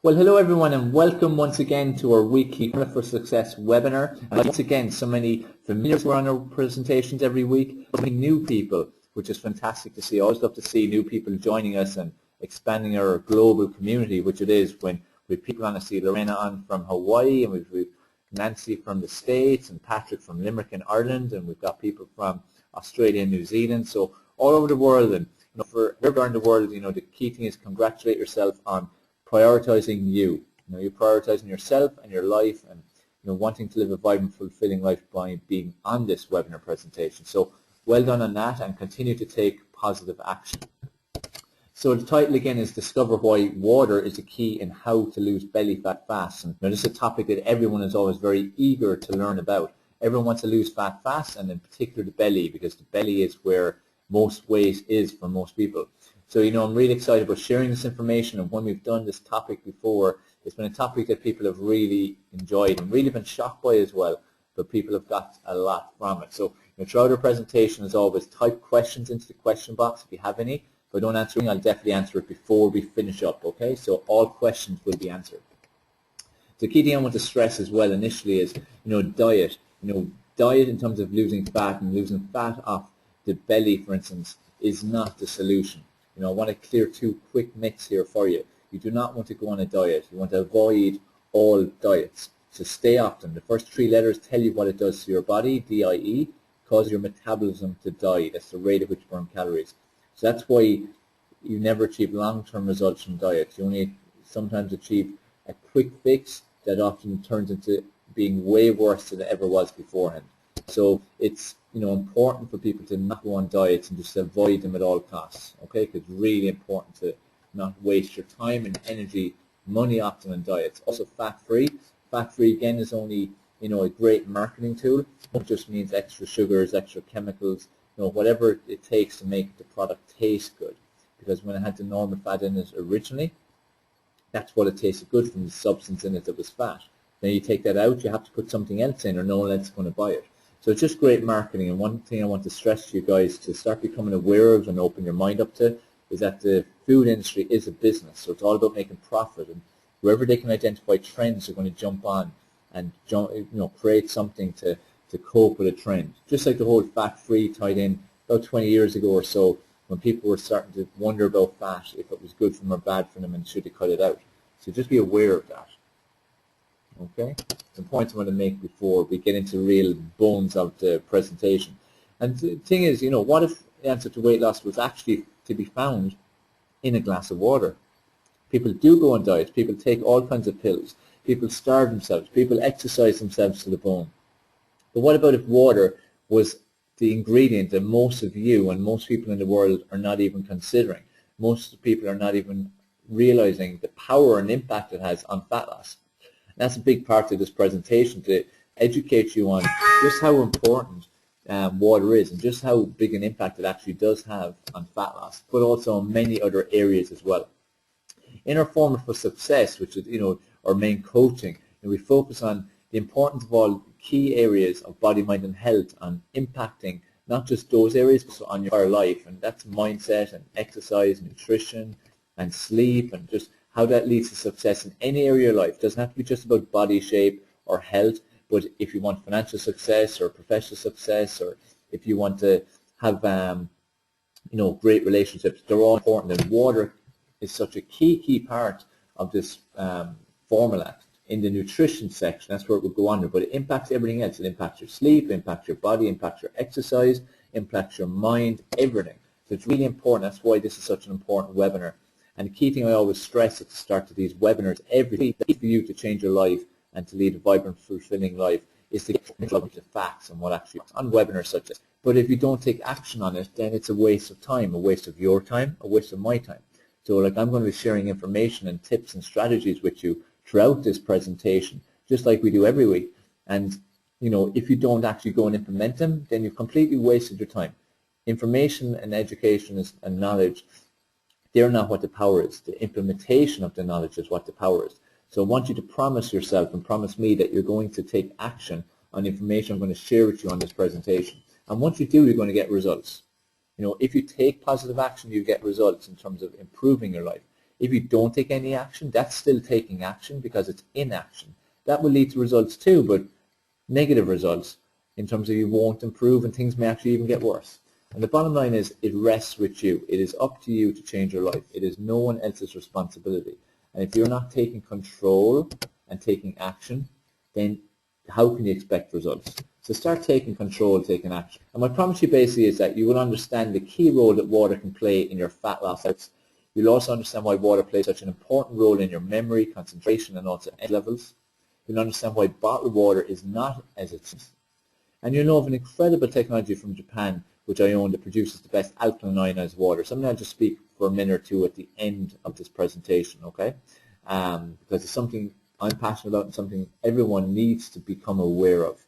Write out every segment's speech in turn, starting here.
Well, hello everyone and welcome once again to our weekly Formula for Success webinar. And once again, so many familiars who are on our presentations every week, so many new people, which is fantastic to see. I always love to see new people joining us and expanding our global community, which it is when we have people on. I see Lorena on from Hawaii, and we've Nancy from the States, and Patrick from Limerick in Ireland, and we've got people from Australia and New Zealand, so all over the world. And for everywhere in the world, the key thing is congratulate yourself on prioritizing you. You're prioritizing yourself and your life, and wanting to live a vibrant, fulfilling life by being on this webinar presentation. So well done on that, and continue to take positive action. So the title again is Discover Why Water is a Key in How to Lose Belly Fat Fast. And this is a topic that everyone is always very eager to learn about. Everyone wants to lose fat fast, and in particular the belly, because the belly is where most weight is for most people. So, I'm really excited about sharing this information, and when we've done this topic before, it's been a topic that people have really enjoyed and really been shocked by as well, but people have got a lot from it. So, throughout our presentation, as always, type questions into the question box if you have any. If I don't answer it, I'll definitely answer it before we finish up, okay? So all questions will be answered. The key thing I want to stress as well initially is, diet. Diet in terms of losing fat and losing fat off the belly, for instance, is not the solution. I want to clear two quick myths here for you. You do not want to go on a diet. You want to avoid all diets. So stay off them. The first three letters tell you what it does to your body, DIE, causes your metabolism to die. That's the rate at which you burn calories. So that's why you never achieve long-term results from diets. You only sometimes achieve a quick fix that often turns into being way worse than it ever was beforehand. So it's important for people to not go on diets and just avoid them at all costs, okay? Because it's really important to not waste your time and energy, money often on diets. Also fat-free. Fat-free again is only a great marketing tool. It just means extra sugars, extra chemicals, whatever it takes to make the product taste good. Because when it had the normal fat in it originally, that's what it tasted good from, the substance in it that was fat. Then you take that out, you have to put something else in, or no one else is going to buy it. So it's just great marketing. And one thing I want to stress to you guys to start becoming aware of and open your mind up to is that the food industry is a business. So it's all about making profit, and wherever they can identify trends, they're going to jump on and create something to cope with a trend. Just like the whole fat-free tied in about 20 years ago or so, when people were starting to wonder about fat, if it was good for them or bad for them, and should they cut it out. So just be aware of that. Okay, some points I want to make before we get into real bones of the presentation. And the thing is, what if the answer to weight loss was actually to be found in a glass of water? People do go on diets, people take all kinds of pills, people starve themselves, people exercise themselves to the bone. But what about if water was the ingredient that most of you and most people in the world are not even considering? Most people are not even realizing the power and impact it has on fat loss. That's a big part of this presentation, to educate you on just how important water is and just how big an impact it actually does have on fat loss, but also on many other areas as well. In our Formula for Success, which is our main coaching, and we focus on the importance of all key areas of body, mind and health, on impacting not just those areas but on your entire life, and that's mindset and exercise, nutrition and sleep, and just how that leads to success in any area of your life. It doesn't have to be just about body shape or health, but if you want financial success or professional success, or if you want to have great relationships, they're all important. And water is such a key part of this formula. In the nutrition section, that's where it will go under, but it impacts everything else. It impacts your sleep, impacts your body, impacts your exercise, impacts your mind, everything. So it's really important. That's why this is such an important webinar. And the key thing I always stress at the start of these webinars, every week for you to change your life and to lead a vibrant, fulfilling life, is to get the facts and what actually on webinars such as. But if you don't take action on it, then it's a waste of time, a waste of your time, a waste of my time. So I'm going to be sharing information and tips and strategies with you throughout this presentation, just like we do every week. And if you don't actually go and implement them, then you've completely wasted your time. Information and education and knowledge, they're not what the power is. The implementation of the knowledge is what the power is. So I want you to promise yourself and promise me that you're going to take action on the information I'm going to share with you on this presentation. And once you do, you're going to get results. If you take positive action, you get results in terms of improving your life. If you don't take any action, that's still taking action because it's inaction. That will lead to results too, but negative results in terms of you won't improve and things may actually even get worse. And the bottom line is it rests with you. It is up to you to change your life. It is no one else's responsibility. And if you're not taking control and taking action, then how can you expect results? So start taking control, taking action. And my promise you basically is that you will understand the key role that water can play in your fat loss efforts. You'll also understand why water plays such an important role in your memory, concentration, and also energy levels. You'll understand why bottled water is not as it seems. And you'll know of an incredible technology from Japan, which I own, that produces the best alkaline ionized water. Something I'll just speak for a minute or two at the end of this presentation, okay? Because it's something I'm passionate about and something everyone needs to become aware of.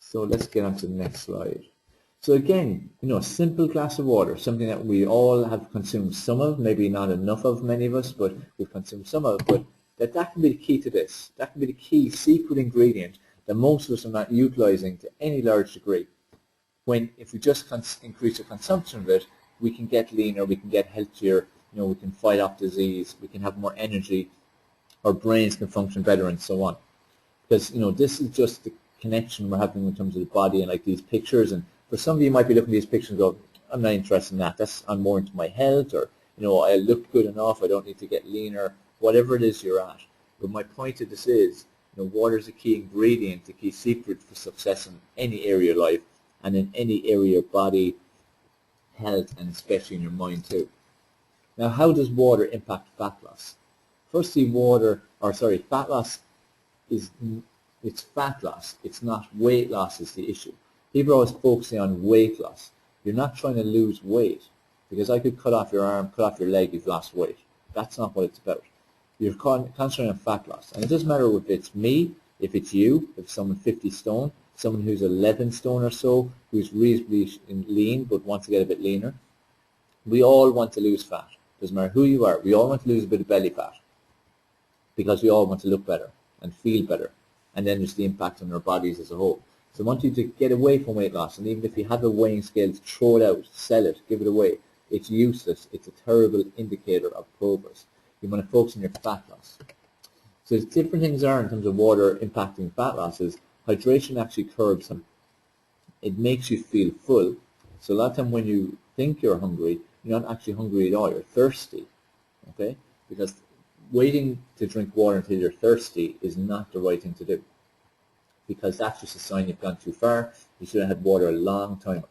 So let's get on to the next slide. So again, a simple glass of water, something that we all have consumed some of, maybe not enough of, many of us, but we've consumed some of, but that can be the key to this. That can be the key secret ingredient that most of us are not utilizing to any large degree. If we just increase the consumption of it, we can get leaner, we can get healthier, we can fight off disease, we can have more energy, our brains can function better, and so on. Because this is just the connection we're having in terms of the body and like these pictures. And for some of you might be looking at these pictures and go, I'm not interested in that. I'm more into my health, or I look good enough. I don't need to get leaner. Whatever it is you're at. But my point of this is, water is a key ingredient, a key secret for success in any area of life and in any area of body, health, and especially in your mind too. Now, how does water impact fat loss? Firstly, fat loss it's fat loss. It's not weight loss is the issue. People are always focusing on weight loss. You're not trying to lose weight, because I could cut off your arm, cut off your leg, you've lost weight. That's not what it's about. You're concentrating on fat loss. And it doesn't matter if it's me, if it's you, if someone 50 stone, someone who's 11 stone or so, who's reasonably lean but wants to get a bit leaner. We all want to lose fat. Doesn't matter who you are. We all want to lose a bit of belly fat because we all want to look better and feel better. And then there's the impact on our bodies as a whole. So I want you to get away from weight loss. And even if you have a weighing scale, throw it out, sell it, give it away. It's useless. It's a terrible indicator of progress. You want to focus on your fat loss. So the different things are in terms of water impacting fat loss is hydration actually curbs them. It makes you feel full. So a lot of time when you think you're hungry, you're not actually hungry at all. You're thirsty. Okay? Because waiting to drink water until you're thirsty is not the right thing to do, because that's just a sign you've gone too far. You should have had water a long time ago.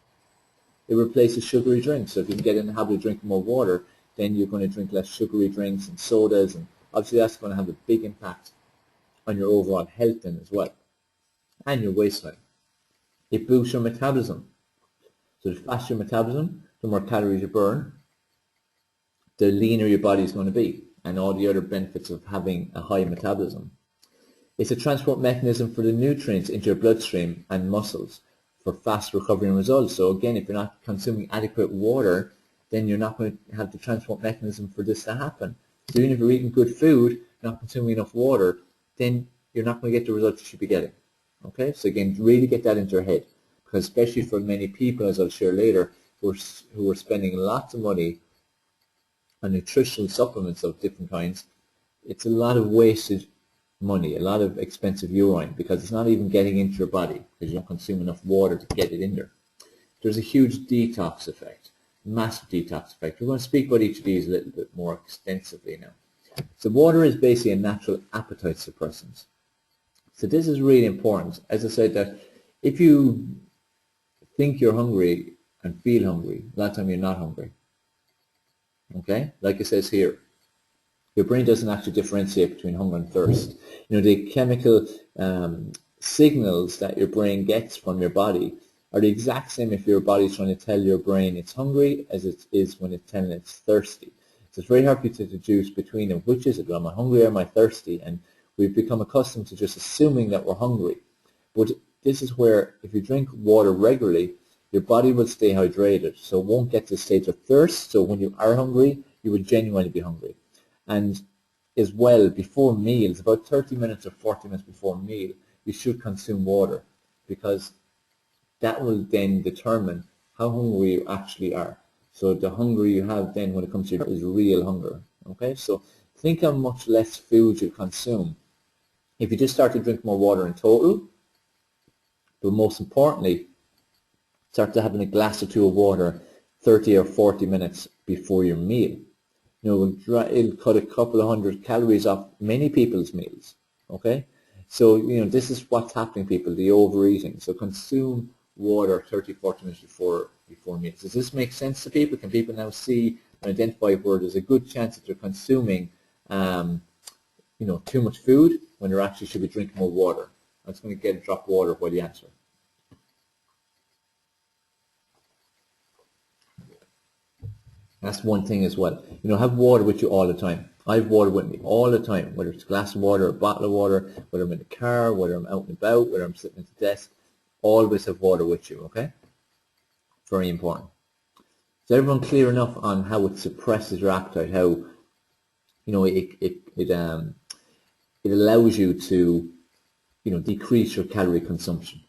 It replaces sugary drinks. So if you can get in the habit of drinking more water, then you're going to drink less sugary drinks and sodas, and obviously that's going to have a big impact on your overall health then as well, and your waistline. It boosts your metabolism. So the faster your metabolism, the more calories you burn, the leaner your body is going to be, and all the other benefits of having a high metabolism. It's a transport mechanism for the nutrients into your bloodstream and muscles for fast recovery and results. So again, if you're not consuming adequate water, then you're not going to have the transport mechanism for this to happen. So even if you're eating good food, not consuming enough water, then you're not going to get the results you should be getting. Okay, so again, really get that into your head, because especially for many people, as I'll share later, who are spending lots of money on nutritional supplements of different kinds, it's a lot of wasted money, a lot of expensive urine, because it's not even getting into your body because you don't consume enough water to get it in there. There's a huge detox effect, massive detox effect. We're going to speak about each of these a little bit more extensively now. So water is basically a natural appetite suppressant. So this is really important. As I said, that if you think you're hungry and feel hungry, a lot of the time you're not hungry. Okay? Like it says here, your brain doesn't actually differentiate between hunger and thirst. The chemical signals that your brain gets from your body are the exact same if your body's trying to tell your brain it's hungry as it is when it's telling it's thirsty. So it's very hard for you to deduce between them. Which is it? Am I hungry or am I thirsty? And we've become accustomed to just assuming that we're hungry. But this is where if you drink water regularly, your body will stay hydrated, so it won't get to the state of thirst. So when you are hungry, you will genuinely be hungry. And as well, before meals, about 30 minutes or 40 minutes before a meal, you should consume water, because that will then determine how hungry you actually are. So the hunger you have then when it comes to your is real hunger. Okay, so think how much less food you consume if you just start to drink more water in total, but most importantly, start to having a glass or two of water 30 or 40 minutes before your meal. It'll cut a couple of hundred calories off many people's meals. Okay, so this is what's happening, people, the overeating. So consume water 30, 40 minutes before meals. Does this make sense to people? Can people now see and identify where there's a good chance that they're consuming too much food when they actually should be drinking more water? I'm just going to get a drop of water while you answer. That's one thing as well. Have water with you all the time. I have water with me all the time, whether it's a glass of water, a bottle of water, whether I'm in the car, whether I'm out and about, whether I'm sitting at the desk. Always have water with you, okay? Very important. Is everyone clear enough on how it suppresses your appetite, how it allows you to decrease your calorie consumption?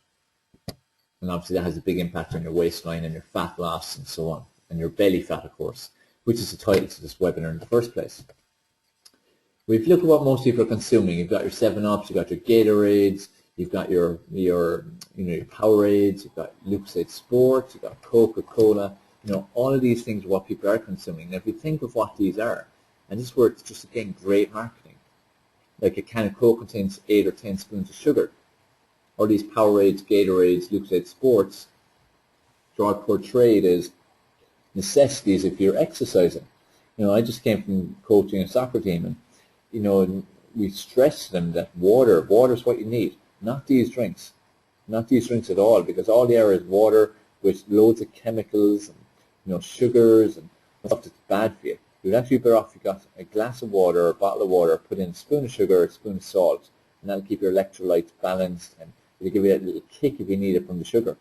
And obviously that has a big impact on your waistline and your fat loss and so on, and your belly fat, of course, which is the title to this webinar in the first place. Well, if you look at what most people are consuming, you've got your 7-Ups, you've got your Gatorades, you've got your Powerades, you've got Lucozade Sport, you've got Coca-Cola. All of these things are what people are consuming. Now, if you think of what these are, and this is where it's just, again, great marketing. Like a can of Coke contains 8 or 10 spoons of sugar. Or these Powerades, Gatorades, Lucozade Sports, they're all portrayed as necessities if you're exercising. I just came from coaching a soccer team, and we stress to them that water is what you need, not these drinks at all, because all they are is water with loads of chemicals and sugars and stuff that's bad for you. You'd actually be better off if you got a glass of water or a bottle of water, put in a spoon of sugar or a spoon of salt, and that'll keep your electrolytes balanced and it'll give you that little kick if you need it from the sugar.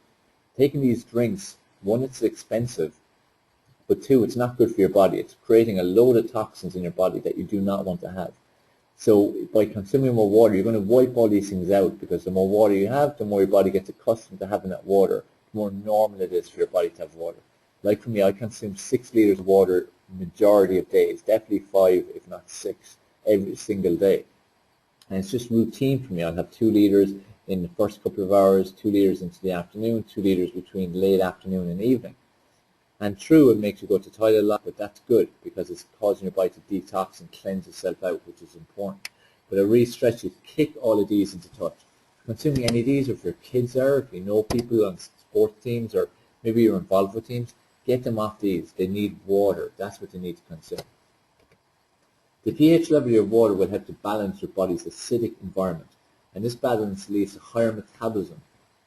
Taking these drinks, one, it's expensive, but two, it's not good for your body. It's creating a load of toxins in your body that you do not want to have. So by consuming more water, you're going to wipe all these things out, because the more water you have, the more your body gets accustomed to having that water, the more normal it is for your body to have water. Like for me, I consume 6 liters of water majority of days, definitely 5, if not 6, every single day. And it's just routine for me. I'll have 2 liters in the first couple of hours, 2 liters into the afternoon, 2 liters between late afternoon and evening. And true, it makes you go to the toilet a lot, but that's good because it's causing your body to detox and cleanse itself out, which is important. But I really stress you to kick all of these into touch. Consuming any of these, or if your kids are, if you know people on sports teams, or maybe you're involved with teams, get them off these. They need water. That's what they need to consume. The pH level of your water will help to balance your body's acidic environment, and this balance leads to higher metabolism.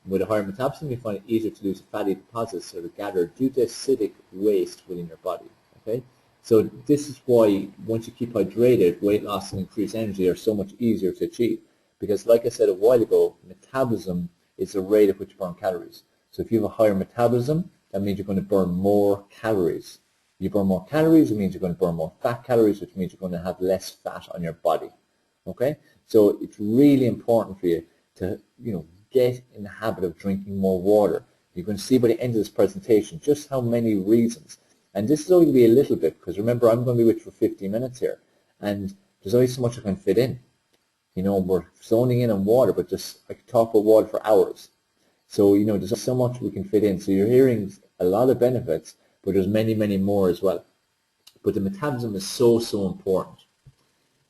With a higher metabolism, you find it easier to lose fatty deposits that are gathered due to acidic waste within your body. Okay, so this is why once you keep hydrated, weight loss and increased energy are so much easier to achieve. Because, like I said a while ago, metabolism is the rate at which you burn calories. So if you have a higher metabolism, that means you're going to burn more calories. You burn more calories, it means you're going to burn more fat calories, which means you're going to have less fat on your body. Okay, so it's really important for you to, get in the habit of drinking more water. You're going to see by the end of this presentation just how many reasons. And this is only going to be a little bit, because remember, I'm going to be with you for 15 minutes here, and there's only so much I can fit in. We're zoning in on water, but I could talk about water for hours. So, there's so much we can fit in. So you're hearing a lot of benefits, but there's many, many more as well. But the metabolism is so, so important.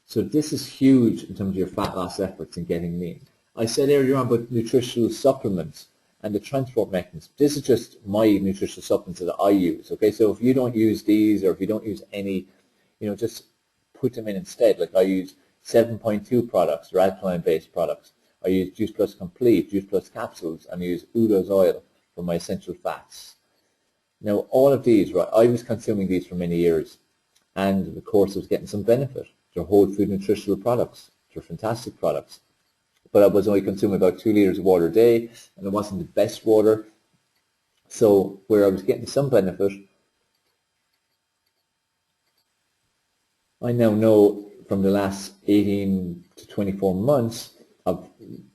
So this is huge in terms of your fat loss efforts in getting lean. I said earlier on about nutritional supplements and the transport mechanism. This is just my nutritional supplements that I use. Okay, so if you don't use these, or if you don't use any, just put them in instead. Like I use 7.2 products, or alkaline-based products. I use Juice Plus Complete, Juice Plus capsules, and I use Udo's oil for my essential fats. Now, all of these, right, I was consuming these for many years, and of course I was getting some benefit. They're whole food nutritional products. They're fantastic products. But I was only consuming about 2 liters of water a day, and it wasn't the best water. So where I was getting some benefit, I now know from the last 18 to 24 months of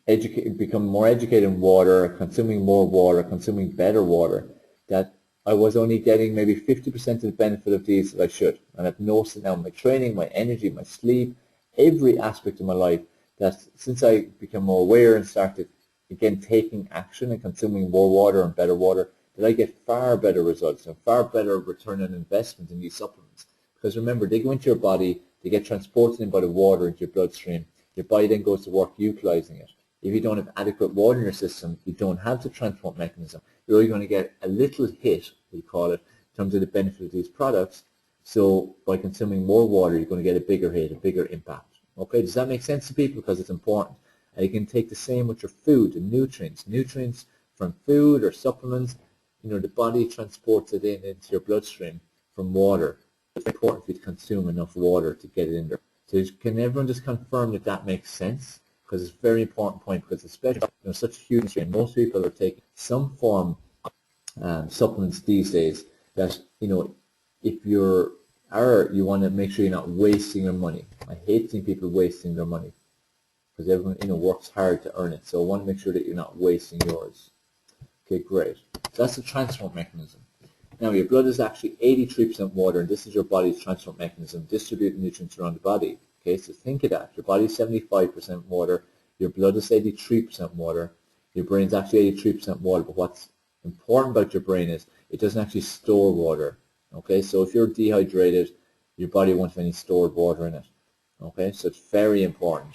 becoming more educated in water, consuming more water, consuming better water, that I was only getting maybe 50% of the benefit of these that I should. And I've noticed now my training, my energy, my sleep, every aspect of my life, that since I became more aware and started again taking action and consuming more water and better water, that I get far better results and far better return on investment in these supplements. Because remember, they go into your body, they get transported in by the water into your bloodstream, your body then goes to work utilizing it. If you don't have adequate water in your system, you don't have the transport mechanism. You're only going to get a little hit, we call it, in terms of the benefit of these products. So by consuming more water, you're going to get a bigger hit, a bigger impact. Okay, does that make sense to people? Because it's important. And you can take the same with your food and nutrients. Nutrients from food or supplements, the body transports it into your bloodstream from water. It's important for you to consume enough water to get it in there. So can everyone just confirm that that makes sense? Because it's a very important point, because especially such a huge industry, and most people are taking some form of supplements these days that, if you want to make sure you're not wasting your money. I hate seeing people wasting their money because everyone, works hard to earn it. So I want to make sure that you're not wasting yours. Okay, great. So that's the transport mechanism. Now, your blood is actually 83% water, and this is your body's transport mechanism, distributing nutrients around the body. Okay, so think of that. Your body is 75% water, your blood is 83% water, your brain is actually 83% water, but what's important about your brain is it doesn't actually store water. Okay, so if you're dehydrated, your body won't have any stored water in it. Okay, so it's very important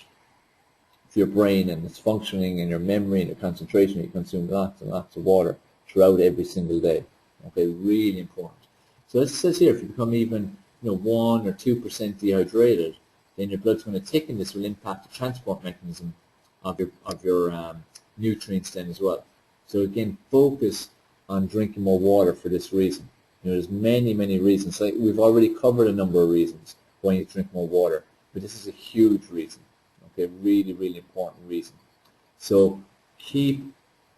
for your brain and its functioning and your memory and your concentration. You consume lots and lots of water throughout every single day. Okay, really important. So it says here, if you become even 1 or 2% dehydrated, then your blood's going to thicken. This will impact the transport mechanism of your nutrients then as well. So again, focus on drinking more water for this reason. There's many, many reasons. Like we've already covered a number of reasons why you drink more water, but this is a huge reason. Okay, really, really important reason. So keep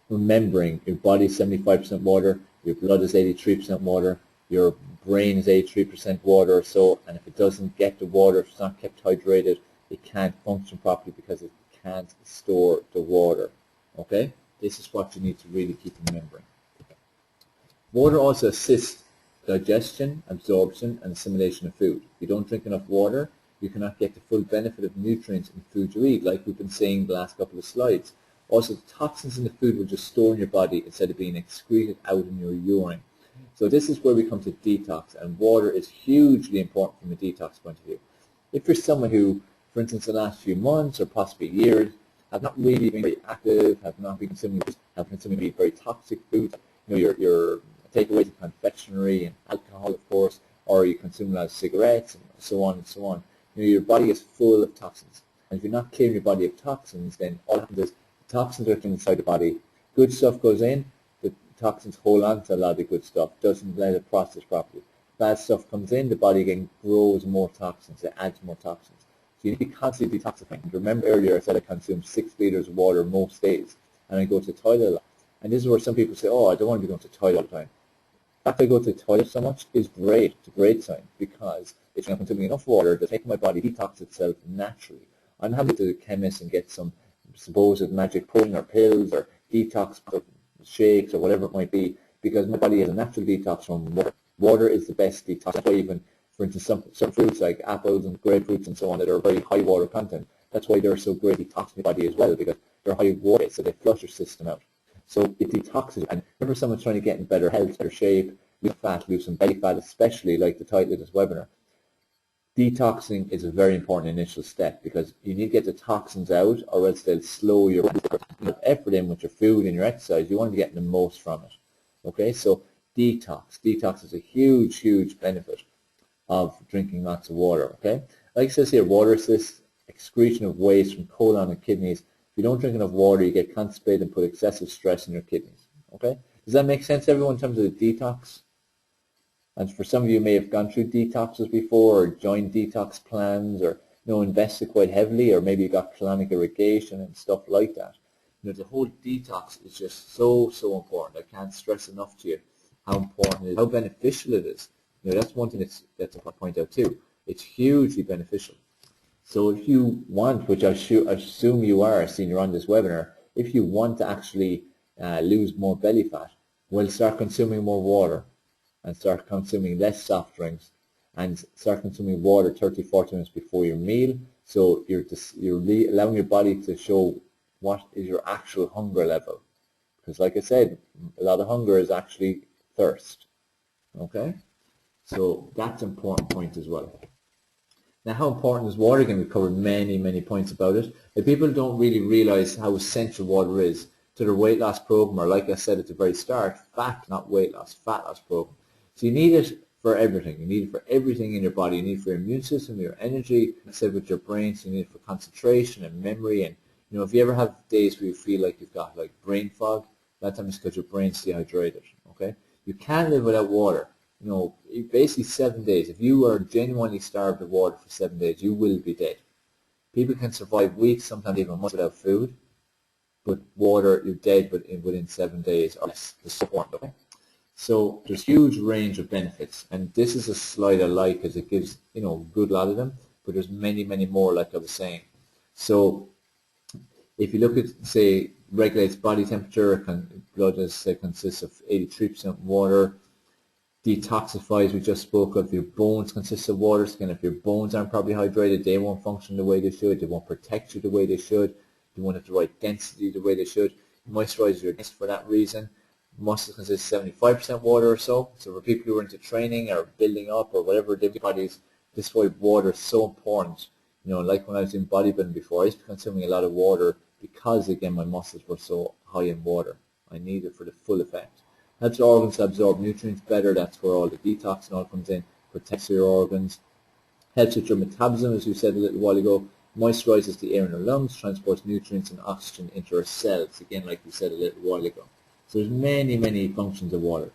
remembering your body's 75% water, your blood is 83% water, your brain is 83% water or so, and if it doesn't get the water, if it's not kept hydrated, it can't function properly because it can't store the water. Okay? This is what you need to really keep remembering. Water also assists digestion, absorption, and assimilation of food. If you don't drink enough water, you cannot get the full benefit of nutrients in food you eat, like we've been saying the last couple of slides. Also, the toxins in the food will just store in your body instead of being excreted out in your urine. So this is where we come to detox, and water is hugely important from a detox point of view. If you're someone who, for instance, the last few months or possibly years, have not really been very active, have been consuming very toxic foods, your takeaways of confectionery and alcohol, of course, or you consume a lot of cigarettes and so on and so on, your body is full of toxins. And if you're not clearing your body of toxins, then all happens is the toxins are inside the body. Good stuff goes in, the toxins hold on to a lot of the good stuff, doesn't let it process properly. Bad stuff comes in, the body again grows more toxins, it adds more toxins. So you need to be constantly detoxifying. Remember earlier I said I consume 6 liters of water most days, and I go to the toilet a lot. And this is where some people say, oh, I don't want to be going to the toilet all the time. The fact I go to the toilet so much is great. It's a great sign, because if I'm consuming enough water, it's making my body detox itself naturally. I'm having to go to the chemist and get some supposed magic pudding or pills or detox or shakes or whatever it might be, because my body has a natural detox from water. Water is the best detox. That's why even, for instance, some fruits like apples and grapefruits and so on that are very high water content, that's why they're so great detoxing the body as well, because they're high water, so they flush your system out. So it detoxes. And remember, someone's trying to get in better health, better shape, lose fat, lose some belly fat, especially like the title of this webinar. Detoxing is a very important initial step, because you need to get the toxins out, or else they'll slow your effort in with your food and your exercise. You want to get the most from it. Okay, so detox. Detox is a huge, huge benefit of drinking lots of water. Okay, like it says here, water assists excretion of waste from colon and kidneys. If you don't drink enough water, you get constipated and put excessive stress in your kidneys. Okay, does that make sense, everyone, in terms of the detox? And for some of you may have gone through detoxes before, or joined detox plans, or invested quite heavily, or maybe you got colonic irrigation and stuff like that. The whole detox is just so, so important. I can't stress enough to you how important it is, how beneficial it is. That's one thing that's a point out too. It's hugely beneficial. So if you want, which I assume you are, seeing you're on this webinar, if you want to actually lose more belly fat, well, start consuming more water. and start consuming less soft drinks and start consuming water 30-40 minutes before your meal. So you're allowing your body to show what is your actual hunger level. Because like I said, a lot of hunger is actually thirst. Okay? So that's an important point as well. Now, how important is water? Again, we've covered many, many points about it. But people don't really realize how essential water is to their weight loss program, or like I said at the very start, fat, not weight loss, fat loss program. So you need it for everything. You need it for everything in your body. You need it for your immune system, your energy, like I said, with your brain. So you need it for concentration and memory. And you know, if you ever have days where you feel like you've got like brain fog, that time it's because your brain's dehydrated. Okay, you can't live without water. You know, basically 7 days. If you are genuinely starved of water for 7 days, you will be dead. People can survive weeks, sometimes even months without food, but water, you're dead within 7 days or less. It's so important, okay? So there's a huge range of benefits, and this is a slide I like because it gives, you know, a good lot of them, but there's many, many more, like I was saying. So if you look at, say, regulates body temperature, blood, as I said, consists of 83% water. Detoxifies, we just spoke of. Your bones consist of water. So again, if your bones aren't properly hydrated, they won't function the way they should. They won't protect you the way they should. They won't have the right density the way they should. Moisturize your joints for that reason. Muscles consist of 75% water or so. So for people who are into training or building up or whatever their bodies, this is why water is so important. You know, like when I was in bodybuilding before, I used to be consuming a lot of water because, again, my muscles were so high in water. I need it for the full effect. Helps your organs absorb nutrients better. That's where all the detox and all comes in. Protects your organs. Helps with your metabolism, as we said a little while ago. Moisturizes the air in our lungs. Transports nutrients and oxygen into our cells. Again, like we said a little while ago. So there's many, many functions of water.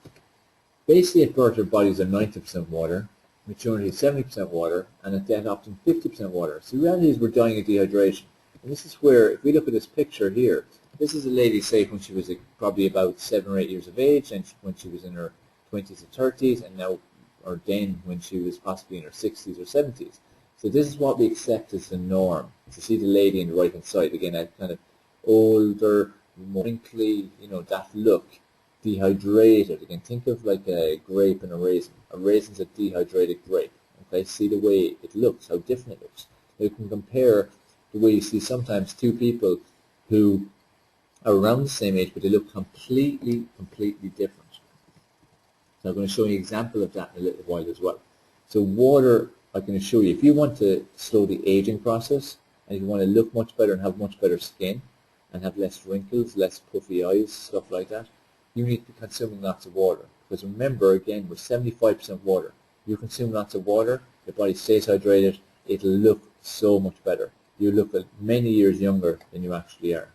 Basically, at birth, our bodies are 90% water. Maturity, 70% water. And at death, often 50% water. So the reality is we're dying of dehydration. And this is where, if we look at this picture here, this is a lady, say, when she was probably about 7 or 8 years of age, and when she was in her 20s or 30s, and now, or then when she was possibly in her 60s or 70s. So this is what we accept as the norm. To see the lady in the right-hand side, again, that kind of older, more wrinkly, you know, that look, dehydrated. Again, think of like a grape and a raisin. A raisin's a dehydrated grape. Okay, see the way it looks, how different it looks. You can compare the way you see sometimes two people who are around the same age, but they look completely different. So I'm going to show you an example of that in a little while as well. So water, I'm going to show you, if you want to slow the aging process, and if you want to look much better and have much better skin, and have less wrinkles, less puffy eyes, stuff like that, you need to be consuming lots of water. Because remember, again, we're 75% water. You consume lots of water, your body stays hydrated, it'll look so much better. You look many years younger than you actually are.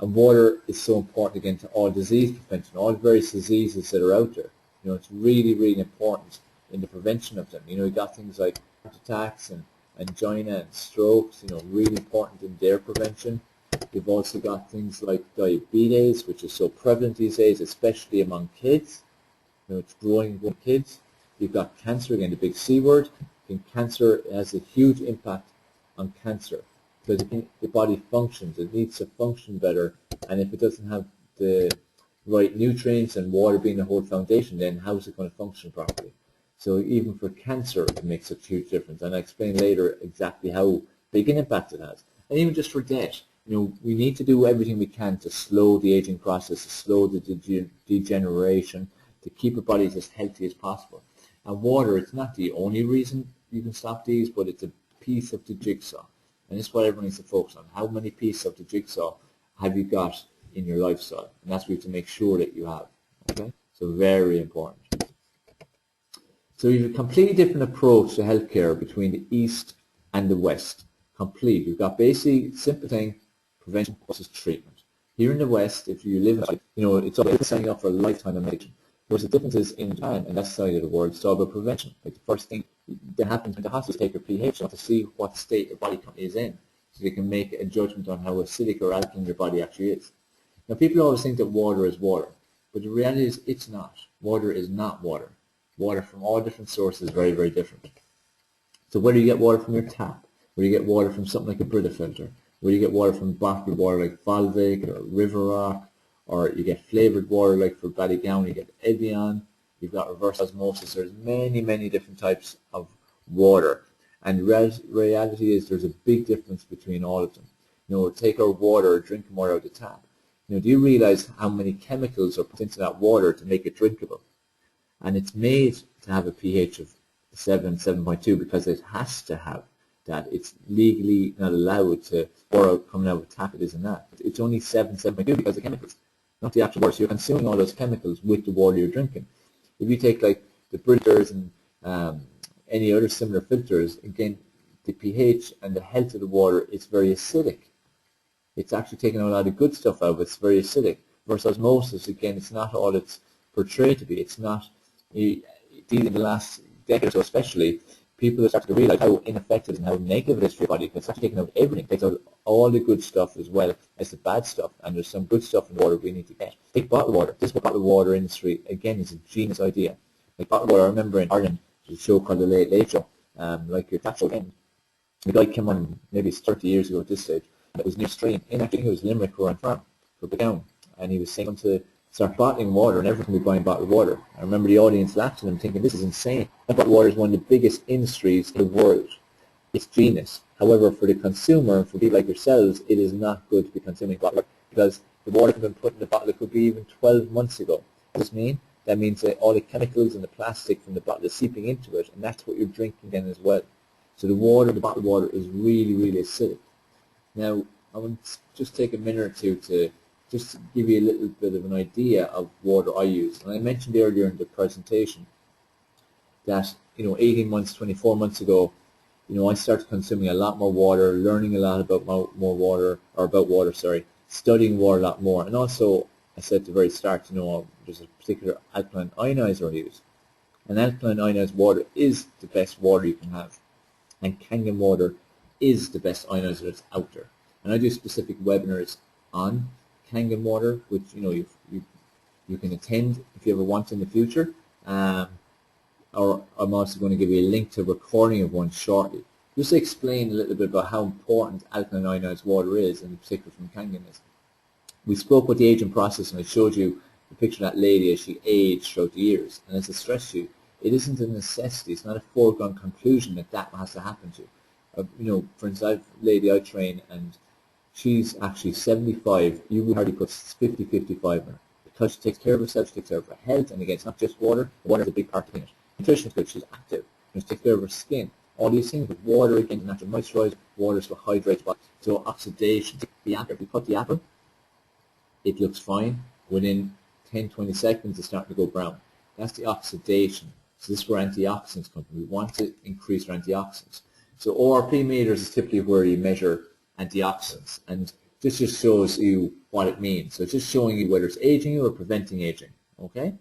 And water is so important, again, to all disease prevention, all the various diseases that are out there. You know, it's really, really important in the prevention of them. You know, you got things like heart attacks and angina and strokes, you know, really important in their prevention. You've also got things like diabetes, which is so prevalent these days, especially among kids. You know, it's growing with kids. You've got cancer, again, the big C word. And cancer has a huge impact on cancer. Because the body functions, it needs to function better, and if it doesn't have the right nutrients and water being the whole foundation, then how is it going to function properly? So even for cancer, it makes a huge difference, and I'll explain later exactly how big an impact it has. And even just for debt, you know, we need to do everything we can to slow the aging process, to slow the degeneration, to keep our bodies as healthy as possible. And water, it's not the only reason you can stop these, but it's a piece of the jigsaw. And this is what everyone needs to focus on. How many pieces of the jigsaw have you got in your lifestyle? And that's what you have to make sure that you have. Okay? So very important. So you have a completely different approach to healthcare between the East and the West. Complete. You've got basically simple thing, prevention versus treatment. Here in the West, if you live, you know, it's all about signing up for a lifetime of medication. Whereas the difference is in Japan and that side of the world, it's all about prevention. Like the first thing that happens when the hospitals take your pH to see what state your body is in, so they can make a judgment on how acidic or alkaline your body actually is. Now, people always think that water is water, but the reality is it's not. Water is not water. Water from all different sources is very, very different. So whether you get water from your tap, whether you get water from something like a Brita filter, whether you get water from bottled water like Volvic or River Rock, or you get flavored water like for Ballygown, you get Evian, you've got reverse osmosis. There's many different types of water. And reality is there's a big difference between all of them. Take our water, drinking water out of the tap. Do you realize how many chemicals are put into that water to make it drinkable? And it's made to have a pH of 7.2 because it has to have that. It's legally not allowed to pour out, coming out of a tap. It isn't that. It's only 7.2 because of chemicals, not the actual water. So you're consuming all those chemicals with the water you're drinking. If you take like the Briters and any other similar filters, again, the pH and the health of the water is very acidic. It's actually taking a lot of good stuff out of it. It's very acidic. Versus osmosis, again, it's not all it's portrayed to be. It's not. In the last decade or so especially, people have started to realize how ineffective and how negative it is for your body, because it's actually taking out everything. It takes out all the good stuff as well as the bad stuff, and there's some good stuff in the water we need to get. Take bottled water. This bottled water industry, again, is a genius idea. Like bottled water, I remember in Ireland, there's a show called The Late Late Show, like your chat show again. The guy came on maybe 30 years ago at this stage. It was near Stream. In actually, it was Limerick, where I'm from, for Ballygown, and he was saying to start bottling water, and everyone would be buying bottled water. I remember the audience laughed at him, thinking, this is insane. Bottled water is one of the biggest industries in the world. It's genius. However, for the consumer, for people like yourselves, it is not good to be consuming bottled water, because the water could have been put in the bottle, it could be even 12 months ago. What does this mean? That means that all the chemicals and the plastic from the bottle is seeping into it, and that's what you're drinking then as well. So the water, the bottled water, is really acidic. Now, I want to just take a minute or two to just give you a little bit of an idea of water I use. And I mentioned earlier in the presentation that 18 months, 24 months ago, I started consuming a lot more water, learning a lot about studying water a lot more. And also, I said at the very start, there's a particular alkaline ionizer I use. And alkaline ionized water is the best water you can have. And Kangen water is the best ionizer that's out there. And I do specific webinars on Kangen water, which you can attend if you ever want in the future. Or I'm also going to give you a link to a recording of one shortly. Just to explain a little bit about how important alkaline ionized water is, and in particular from Kangen is. We spoke about the aging process, and I showed you the picture of that lady as she aged throughout the years. And as I stressed to you, it isn't a necessity. It's not a foregone conclusion that has to happen to you. For instance, I've a lady I train, and she's actually 75. You would hardly put 50, 55 in her, because she takes care of herself, she takes care of her health, and again, it's not just water. Water is a big part of it. Nutrition is good. She's active. She takes care of her skin. All these things with water, again, natural moisturizer, water is for hydrates. So oxidation. The apple. If you cut the apple, it looks fine. Within 10, 20 seconds, it's starting to go brown. That's the oxidation. So this is where antioxidants come from. We want to increase our antioxidants. So ORP meters is typically where you measure antioxidants, and this just shows you what it means. So it's just showing you whether it's aging you or preventing aging. Okay?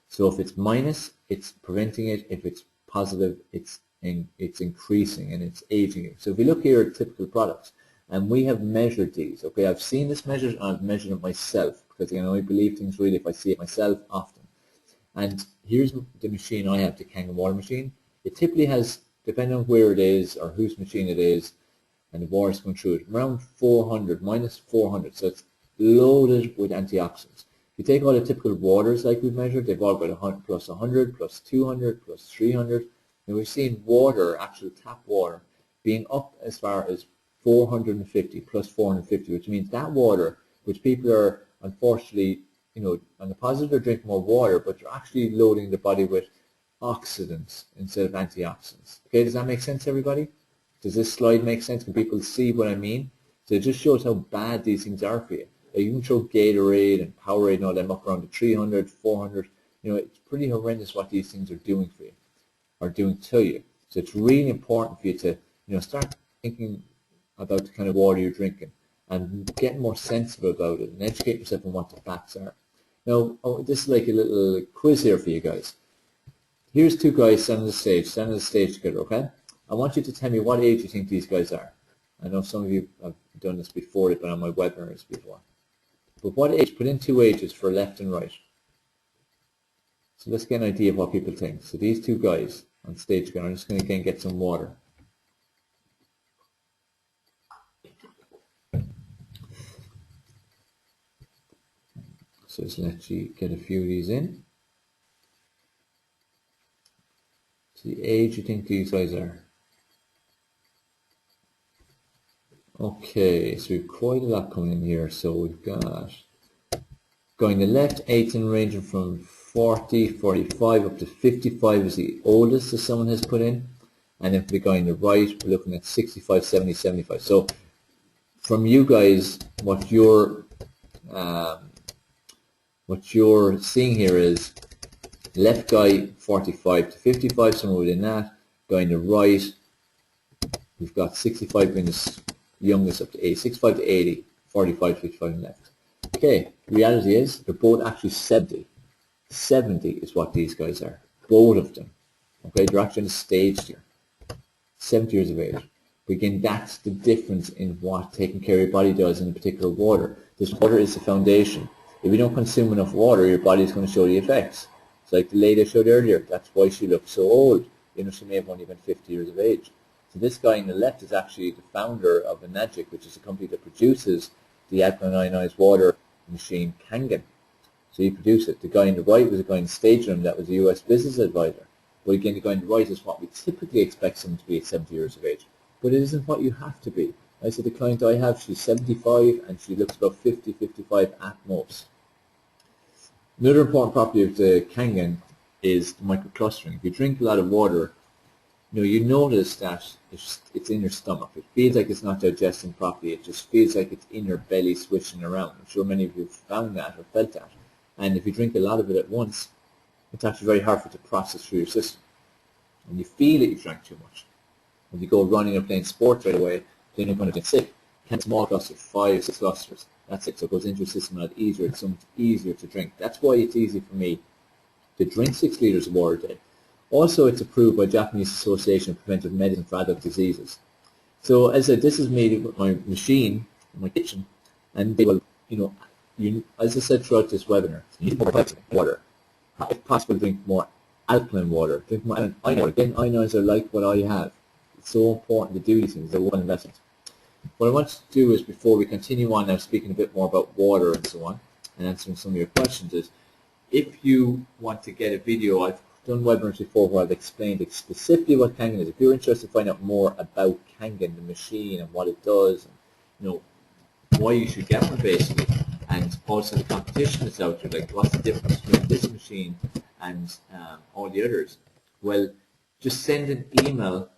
So if it's minus, it's preventing it. If it's positive, it's increasing and it's aging you. So if we look here at typical products, and we have measured these. Okay, I've seen this measured and I've measured it myself, because I believe things really if I see it myself often. And here's the machine I have, the Kangen water machine. It typically has, depending on where it is or whose machine it is, and the water's going through it, around 400, minus 400. So it's loaded with antioxidants. If you take all the typical waters like we've measured, they've all got 100, plus 100, plus 200, plus 300. And we've seen water, actual tap water, being up as far as 450, plus 450, which means that water, which people are unfortunately, on the positive, they're drinking more water, but they're actually loading the body with oxidants instead of antioxidants. Okay, does that make sense, everybody? Does this slide make sense? Can people see what I mean? So it just shows how bad these things are for you. You can throw Gatorade and Powerade and all them up around the 300, 400. It's pretty horrendous what these things are doing for you, or doing to you. So it's really important for you to, start thinking about the kind of water you're drinking and getting more sensible about it and educate yourself on what the facts are. Now, this is like a little quiz here for you guys. Here's two guys standing on the stage together, okay? I want you to tell me what age you think these guys are. I know some of you have done this before, they've been on my webinars before. But what age? Put in two ages for left and right. So let's get an idea of what people think. So these two guys on stage together, I'm just going to again get some water. So just let you get a few of these in. So the age you think these guys are. Okay, so we've quite a lot coming in here. So we've got going the left, 18 ranging from 40, 45 up to 55 is the oldest that someone has put in. And then for the guy on the right, we're looking at 65, 70, 75. So from you guys, what you're seeing here is left guy 45 to 55, somewhere within that. Guy on the right, we've got 65 being the youngest up to 80, 65 to 80, 45 to 55 on the left. Okay, the reality is they're both actually 70. 70 is what these guys are, both of them. Okay, they're actually on the stage here. 70 years of age. But again, that's the difference in what taking care of your body does in a particular water. This water is the foundation. If you don't consume enough water, your body is going to show the effects. It's like the lady I showed earlier. That's why she looks so old. You know, she may have only been 50 years of age. So this guy on the left is actually the founder of Enagic, which is a company that produces the alkaline ionized water machine Kangen. So he produced it. The guy on the right was a guy in stage room that was a US business advisor. But again, the guy on the right is what we typically expect someone to be at 70 years of age. But it isn't what you have to be. I said the client I have, she's 75 and she looks about 50, 55 at most. Another important property of the Kangen is the microclustering. If you drink a lot of water, you notice that it's in your stomach. It feels like it's not digesting properly. It just feels like it's in your belly swishing around. I'm sure many of you have found that or felt that. And if you drink a lot of it at once, it's actually very hard for it to process through your system. And you feel that you've drank too much. If you go running or playing sports right away, then you're going to get sick. 10 small clusters, 5, 6 clusters. That's it. So it goes into your system a lot easier. It's so much easier to drink. That's why it's easy for me to drink 6 liters of water a day. Also, it's approved by Japanese Association of Preventive Medicine for Adult Diseases. So as I said, this is made with my machine in my kitchen, and they will, as I said throughout this webinar, you need more water. If possible, drink more alkaline water. Drink more alkaline water. Again, ionizer like what I have. It's so important to do these things. They're one investment. What I want to do is, before we continue on now, speaking a bit more about water and so on, and answering some of your questions, is if you want to get a video, I've done webinars before where I've explained specifically what Kangen is. If you're interested to find out more about Kangen, the machine, and what it does, and why you should get one basically, and also the competition that's out there, like what's the difference between this machine and all the others, well, just send an email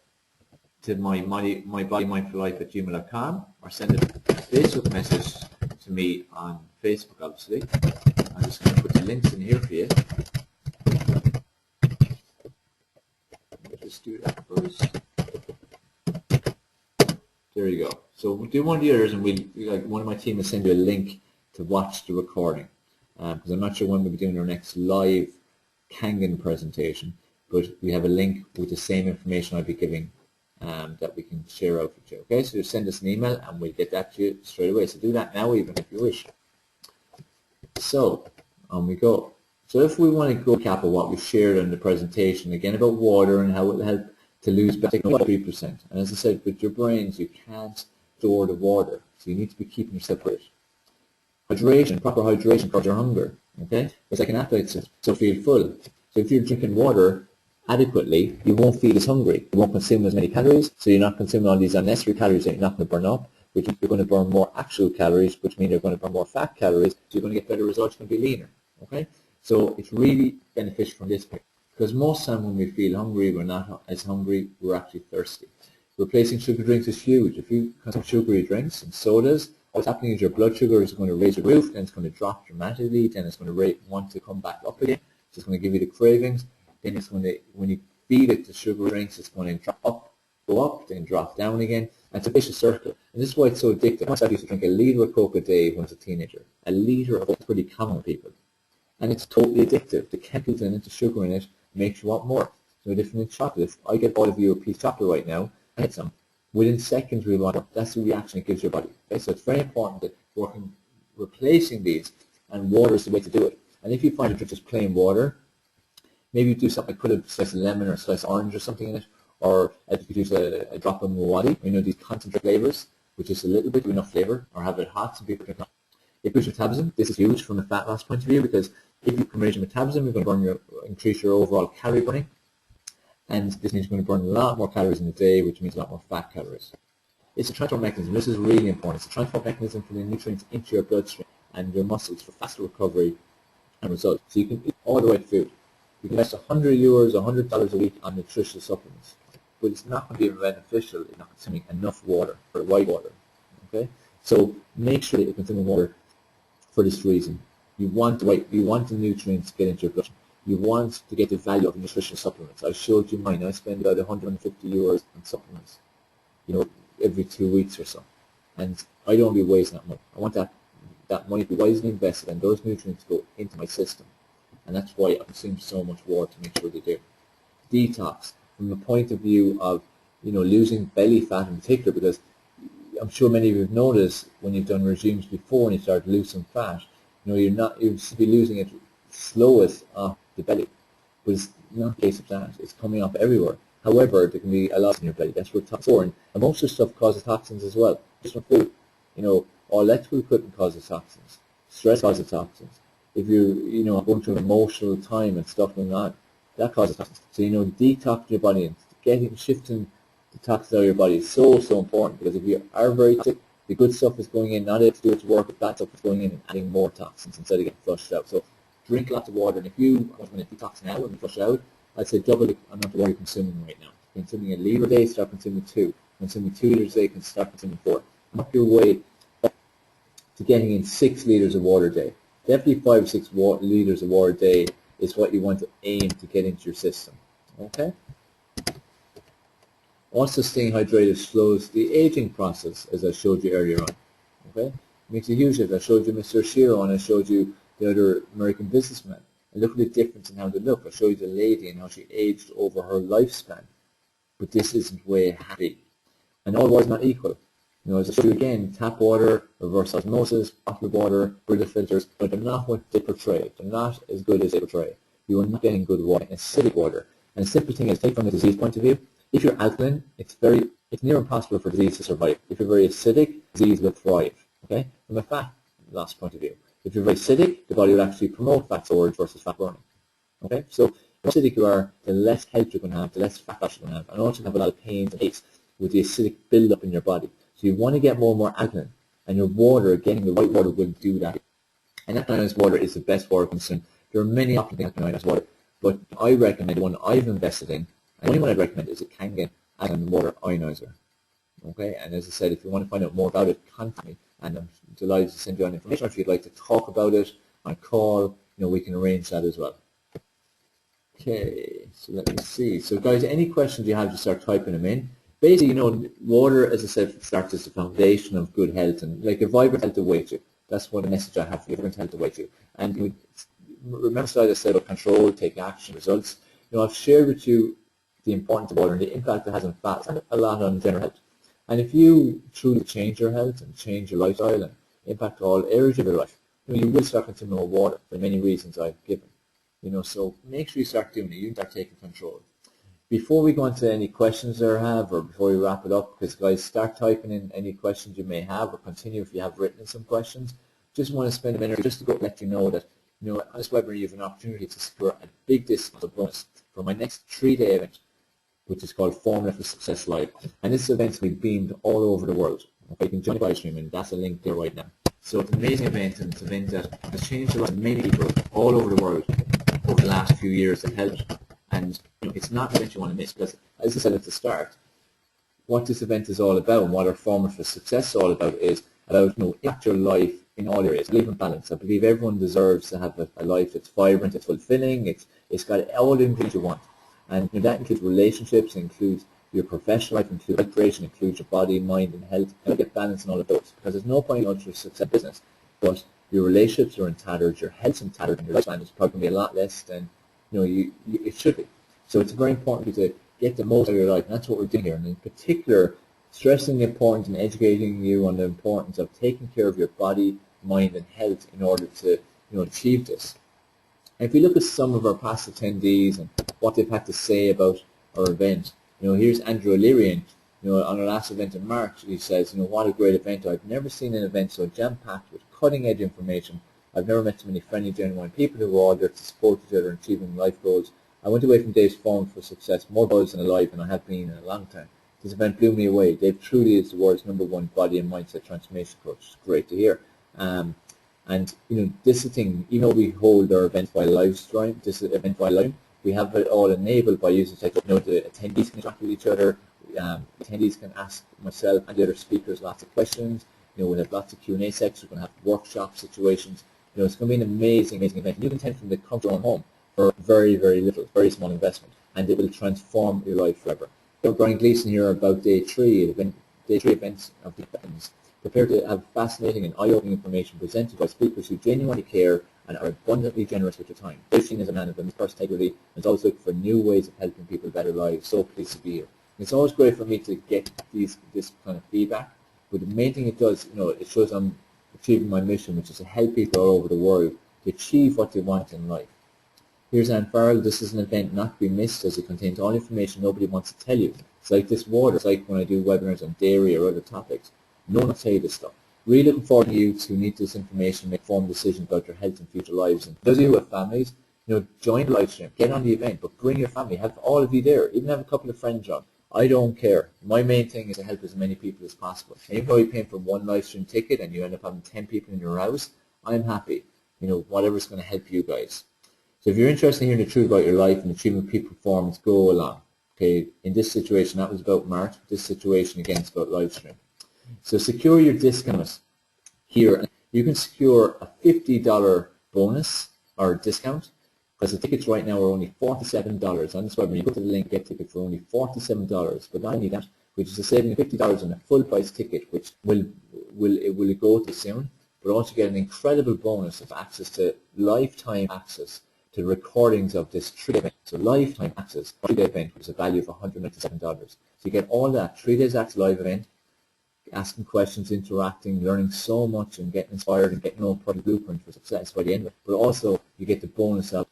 to mybodymindfullife@gmail.com, or send a Facebook message to me on Facebook, obviously. I'm just going to put the links in here for you. Just do that first. There you go. So we'll do one of the others, and one of my team will send you a link to watch the recording, because I'm not sure when we'll be doing our next live Kangen presentation, but we have a link with the same information I'll be giving that we can share out with you. Okay, so just send us an email and we'll get that to you straight away. So do that now, even if you wish. So on we go. So if we want to go recap of what we shared on the presentation, again about water and how it will help to lose about 3%. And as I said, with your brains, you can't store the water. So you need to be keeping yourself separate. Hydration, proper hydration causes your hunger. Okay? It's like an athlete says, so feel full. So if you're drinking water adequately, you won't feel as hungry. You won't consume as many calories, so you're not consuming all these unnecessary calories that you're not going to burn up, which means you're going to burn more actual calories, which means you're going to burn more fat calories, so you're going to get better results, you're going to be leaner. Okay? So it's really beneficial from this point, because most time when we feel hungry, we're not as hungry, we're actually thirsty. Replacing sugar drinks is huge. If you consume sugary drinks and sodas, what's happening is your blood sugar is going to raise the roof, then it's going to drop dramatically, then it's going to want to come back up again, so it's going to give you the cravings, then it's going to, when you feed it to sugar drinks, it's going to go up, then drop down again, and it's a vicious circle. And this is why it's so addictive. I used to drink a litre of Coke a day when I was a teenager. A litre of Coke is pretty common with people. And it's totally addictive. The chemicals in it, the sugar in it, makes you want more. No different than chocolate. If I get all of you a piece of chocolate right now, and get some, within seconds we want more. That's the reaction it gives your body. Okay? So it's very important that working, replacing these, and water is the way to do it. And if you find it just plain water, maybe you do something, put a slice of lemon or a slice of orange or something in it, or you could use a drop of muwadi, these concentrate flavors, which is a little bit of enough flavor, or have it hot, some people drink hot. It boosts your metabolism. This is huge from a fat loss point of view, because if you can raise your metabolism, you're going to increase your overall calorie burning. And this means you're going to burn a lot more calories in a day, which means a lot more fat calories. It's a transport mechanism. This is really important. It's a transport mechanism for the nutrients into your bloodstream and your muscles for faster recovery and results. So you can eat all the right food. You can invest €100, $100 a week on nutritious supplements, but it's not going to be beneficial if you're not consuming enough water, or white water. Okay, so make sure that you're consuming water for this reason. You want the nutrients to get into your bloodstream. You want to get the value of nutritional supplements. I showed you mine. I spend about €150 on supplements, every 2 weeks or so. And I don't want to be wasting that money. I want that money to be wisely invested and those nutrients go into my system. And that's why I consume so much water, to make sure they do. Detox, from the point of view of, losing belly fat in particular, because I'm sure many of you have noticed when you've done regimes before and you start losing fat, you'll be losing it slowest off the belly. But it's not the case of that. It's coming off everywhere. However, there can be a lot in your belly. That's where toxins are. And most of the stuff causes toxins as well. Just from food. All electrical equipment causes toxins. Stress causes toxins. If you're, going through an emotional time and stuff going on, that causes toxins. So, detoxing your body and shifting the toxins out of your body is so, so important, because if you are very toxic, the good stuff is going in, not able to do its work, but bad stuff is going in and adding more toxins instead of getting flushed out. So drink lots of water, and if you want to detox now and flush out, I'd say double the amount of water you're consuming right now. If you're consuming 1 litre a day, start consuming 2. Consuming 2 litres a day, you can start consuming 4. Up your way to getting in 6 litres of water a day. Definitely 5 or 6 litres of water a day is what you want to aim to get into your system. Okay? Also, staying hydrated slows the aging process, as I showed you earlier on. Okay? It makes a huge difference. I showed you Mr. Shiro, and I showed you the other American businessman. And look at the difference in how they look. I showed you the lady and how she aged over her lifespan. But this isn't way happy. And all water is not equal. As I showed you again, tap water, reverse osmosis, bottled water, Brita filters, but they're not what they portray. They're not as good as they portray. You are not getting good water, acidic water. And the simple thing is, take from a disease point of view, if you're alkaline, it's near impossible for disease to survive. If you're very acidic, disease will thrive. Okay? From a fat loss point of view. If you're very acidic, the body will actually promote fat storage versus fat burning. Okay? So the more acidic you are, the less health you're going to have, the less fat loss you're going to have, and also have a lot of pains and aches with the acidic build-up in your body. So you want to get more and more alkaline, and your water, getting the right water, will do that. And alkalinized water is the best water consumed. There are many options in alkalinized water, but I recommend the one I've invested in, and the only one I'd recommend is a Kangen alkaline water ionizer. Okay, and as I said, if you want to find out more about it, contact me, and I'm delighted to send you on information. If you'd like to talk about it on call, we can arrange that as well. Okay, so let me see. So guys, any questions you have, just start typing them in. Basically, water, as I said, starts as the foundation of good health, and like a vibrant health awaits you. That's what the message I have for you. Vibrant health awaits you. And remember, as I said, about control, take action, results. I've shared with you the importance of water and the impact it has on fat and a lot on general health. And if you truly change your health and change your lifestyle and impact all areas of your life, you will start consuming more water for many reasons I've given. So make sure you start doing it. You start taking control. Before we go on to any questions there have, or before we wrap it up, because guys, start typing in any questions you may have, or continue if you have written some questions. Just want to spend a minute just to let you know that, on this webinar you have an opportunity to secure a big discount bonus for my next 3-day event, which is called Formula for Success Live. And this event will be beamed all over the world. Okay, you can join the live stream, and that's a link there right now. So it's an amazing event, and it's an event that has changed the lives of many people all over the world over the last few years and helped. And it's not an event you want to miss, because, as I said at the start, what this event is all about and what our Formula for Success is all about is about impact your life in all areas. I believe in balance. I believe everyone deserves to have a life that's vibrant, it's fulfilling, it's got all the ingredients you want. And that includes relationships, includes your professional life, includes recreation, includes your body, mind, and health. And get balance in all of those, because there's no point in your success business, but your relationships are in tatters, your health's in tatters, and your lifespan is probably going to be a lot less than it should be. So it's very important to get the most out of your life, and that's what we're doing here. And in particular, stressing the importance and educating you on the importance of taking care of your body, mind, and health in order to achieve this. And if we look at some of our past attendees and what they've had to say about our event, here's Andrew O'Leary, and on our last event in March, he says, what a great event. I've never seen an event so jam-packed with cutting edge information. I've never met so many friendly, genuine people who are all there to support each other in achieving life goals. I went away from Dave's Forum for Success more buzzed and alive than I have been in a long time. This event blew me away. Dave truly is the world's #1 body and mindset transformation coach. It's great to hear. And this is the thing. Even though we hold our events by live stream, we have it all enabled by using the attendees can interact with each other. Attendees can ask myself and the other speakers lots of questions. We'll have lots of Q&A sections. We're going to have workshop situations. It's going to be an amazing event. You can attend from the comfort of your own home for very, very little, very small investment, and it will transform your life forever. Brian Gleason here about day three events of the events. Prepare to have fascinating and eye-opening information presented by speakers who genuinely care and are abundantly generous with their time. Dave is a man of immense integrity and is always looking for new ways of helping people better lives. So pleased to be here. It's always great for me to get this kind of feedback, but the main thing it does, it shows I'm achieving my mission, which is to help people all over the world to achieve what they want in life. Here's Anne Farrell. This is an event not to be missed as it contains all information nobody wants to tell you. It's like this water. It's like when I do webinars on dairy or other topics. No one will tell you this stuff. Really looking forward to you who need this information, make informed decisions about your health and future lives. And those of you who have families, join the live stream, get on the event, but bring your family. Have all of you there. Even have a couple of friends on. I don't care. My main thing is to help as many people as possible. And even though you're paying for one live stream ticket and you end up having 10 people in your house, I'm happy. Whatever's going to help you guys. So if you're interested in hearing the truth about your life and achieving peak performance, go along. Okay, in this situation, that was about March. This situation, again, is about live stream. So secure your discount here. You can secure a $50 bonus or discount because the tickets right now are only $47 on this webinar. You go to the link, get tickets for only $47. But not only that, which is a saving of $50 on a full price ticket, which will go to soon. But also get an incredible bonus of access to lifetime access to recordings of this 3-day event. So lifetime access to the event was a value of $197. So you get all that 3 days access live event, asking questions, interacting, learning so much and getting inspired and getting all part of the blueprint for success by the end of it. But also you get the bonus of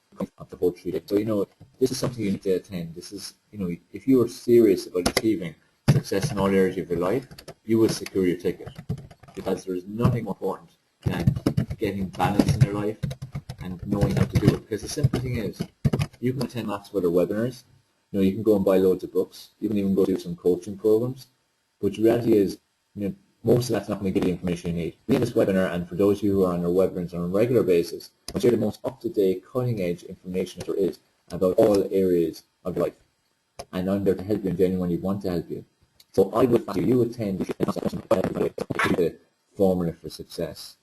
the whole 3 days. So this is something you need to attend. This is, if you are serious about achieving success in all areas of your life, you will secure your ticket. Because there is nothing more important than getting balance in your life and knowing how to do it. Because the simple thing is, you can attend lots of other webinars. You can go and buy loads of books. You can even go do some coaching programs. But the reality is, most of that's not going to give you the information you need. We have this webinar, and for those of you who are on our webinars on a regular basis, I share the most up-to-date, cutting-edge information there is about all areas of life. And I'm there to help you and genuinely want to help you. So I would value you attend the formula for success.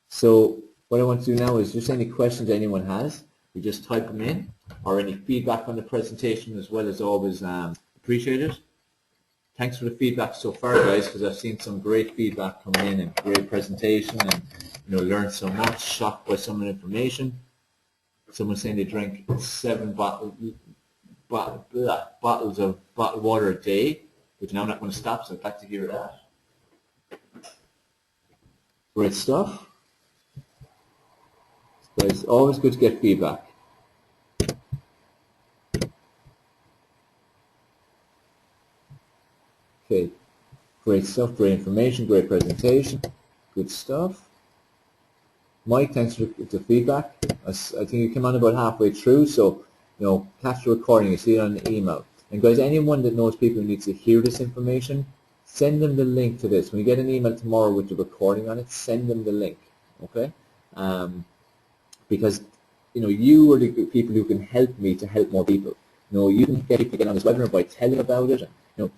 So what I want to do now is just any questions anyone has, you just type them in, or any feedback on the presentation as well as always appreciated. Thanks for the feedback so far, guys, because I've seen some great feedback coming in and great presentation and learned so much, shocked by some of the information. Someone saying they drink 7 bottles of bottled water a day, which now I'm not going to stop, so I'd like to hear that. Great stuff. Guys, always good to get feedback. Okay, great stuff, great information, great presentation, good stuff. Mike, thanks for the feedback. I think you came on about halfway through, so catch the recording, you see it on the email. And guys, anyone that knows people who need to hear this information, send them the link to this. When you get an email tomorrow with the recording on it, send them the link, okay? Because you are the people who can help me to help more people. You can get people to get on this webinar by telling about it, and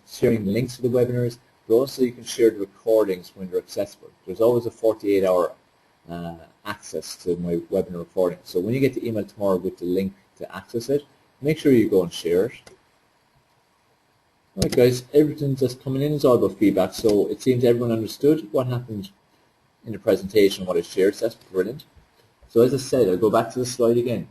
sharing links to the webinars, but also you can share the recordings when they're accessible. There's always a 48-hour access to my webinar recording. So when you get the email tomorrow with the link to access it, make sure you go and share it. Alright guys, everything that's coming in is all about feedback, so it seems everyone understood what happened in the presentation, what I shared, so that's brilliant. So as I said, I'll go back to the slide again.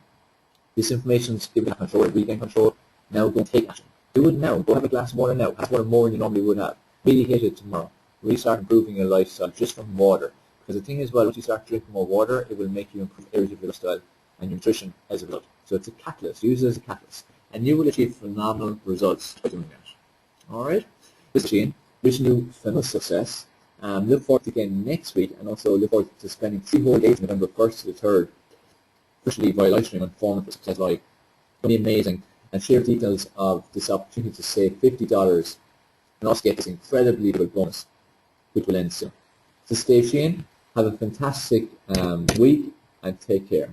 This information is given control, regain control. Now go and take action. Do it now. Go have a glass of water now. Have water more than you normally would have. Really hit it tomorrow. Really start improving your lifestyle just from water. Because the thing is, once you start drinking more water, it will make you improve areas of your lifestyle and nutrition as a result. So it's a catalyst. Use it as a catalyst. And you will achieve phenomenal results by doing that. Alright? This is Shane. Wishing you phenomenal success. Look forward to again next week, and also look forward to spending 3 whole days, November 1st to the 3rd, officially via live stream on Formula for Success Live. It's going to be amazing, and share details of this opportunity to save $50 and also get this incredibly good bonus, which will end soon. So stay tuned, have a fantastic week, and take care.